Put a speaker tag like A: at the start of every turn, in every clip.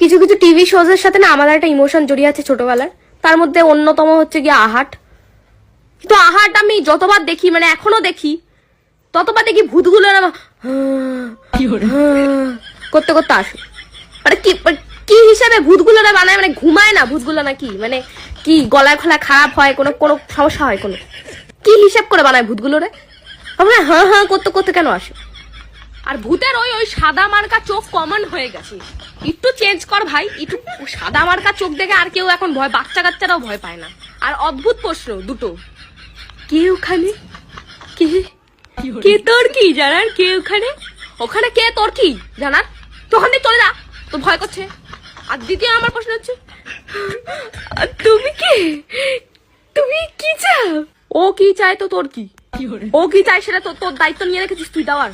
A: কিছু কিছু টিভি শোজের সাথে না আমাদের একটা ইমোশন জড়িয়ে আছে ছোটবেলায়, তার মধ্যে অন্যতম হচ্ছে গিয়ে আহাট। কিন্তু আহাট আমি যতবার দেখি, মানে এখনো দেখি, ততবার দেখি ভূতগুলো না করতে করতে আসে। মানে কি হিসাবে ভূতগুলোরা বানায়, মানে ঘুমায় না ভূতগুলো নাকি, মানে কি গলায় খোলা খারাপ হয়, কোনো কোনো সমস্যা হয়, কোনো কি হিসাব করে বানায় ভূতগুলোরে? আমরা হ্যাঁ হ্যাঁ করতে করতে কেন আসে? আর ভূতের ওই ওই সাদা মার্কা চোখ কমন হয়ে গেছে, একটু চেঞ্জ কর ভাই। একটু সাদা মার্কা চোখ দেখে আর কেউ এখন ভয়, বাচ্চা কাচ্চারাও ভয় পায় না। আর অদ্ভুত প্রশ্ন দুটো, কে ওখানে, কে কে তোর কি জানার, কে ওখানে, ওখানে কে তোর কি জানার, তো ওখানে চলে যা, তো ভয় করছে। আর দ্বিতীয় আমার প্রশ্ন হচ্ছে, তুমি কে, তুমি কি চাও, ও কি চায় তো তোর কি, ও কি চায় সেটা তোর দায়িত্ব নিয়ে রেখেছিস তুই দেওয়ার।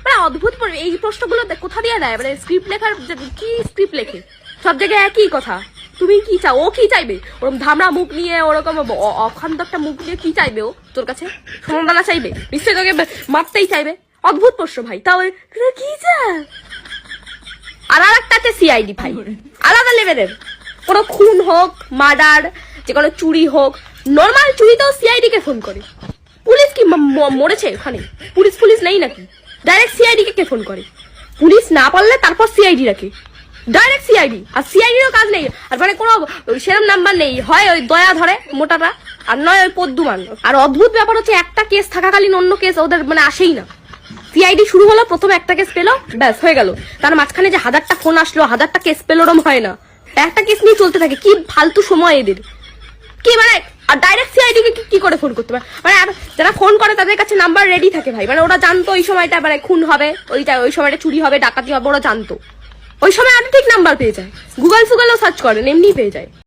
A: মানে অদ্ভুত এই প্রশ্নগুলো কোথা দিয়ে দেয়, মানে স্ক্রিপ্ট লেখার কি স্ক্রিপ্ট লেখে, সব জায়গায় একই কথা। তুমি কি চাও, ও কি চাইবে, ওরকম ধামড়া মুখ নিয়ে, ওরকম অখান্ত একটা মুখ নিয়ে কি চাইবে ও তোর কাছে? সোনাদানা চাইবে নিশ্চয়ই, তোকে মারতেই চাইবে। অদ্ভুত প্রশ্ন ভাই। তাও কি চাও? আর একটা আছে সিআইডি ভাই, আলাদা লেভেলের। কোনো খুন হোক, মার্ডার, যে কোনো চুরি হোক, নর্মাল চুরিতেও সিআইডি কে ফোন করে। পুলিশ কি মরেছে ওখানে? পুলিশ নেই নাকি? ডাইরেক্ট সিআইডি কে ফোন করে। পুলিশ না পারলে তারপর সিআইডি রাখে, ডাইরেক্ট সিআইডি। আর সিআইডিরও কাজ নেই, আর মানে কোনো সেরম নাম্বার নেই, হয় ওই দয়া ধরে মোটাটা, আর নয় ওই পদ্মুমান। আর অদ্ভুত ব্যাপার হচ্ছে, একটা কেস থাকাকালীন অন্য কেস ওদের মানে আসেই না। সিআইডি শুরু হলো, প্রথমে একটা কেস পেলো, ব্যাস হয়ে গেল। তার মাঝখানে যে 1000টা ফোন আসলো, 1000টা কেস পেলো, ওরম হয় না। একটা কেস নিয়ে চলতে থাকে। কি ফালতু সময় এদের, কি মানে। আর ডাইরেক্ট সিআইডি কে কি করে ফোন করতে পারে? মানে যারা ফোন করে তাদের কাছে নাম্বার রেডি থাকে ভাই। মানে ওরা জানতো ওই সময়টা মানে খুন হবে, ওই সময়টা চুরি হবে, ডাকাতি হবে, ওরা জানতো। ওই সময় আগে ঠিক নাম্বার পেয়ে যায়। গুগলেও সার্চ করেন, এমনি পেয়ে যায়।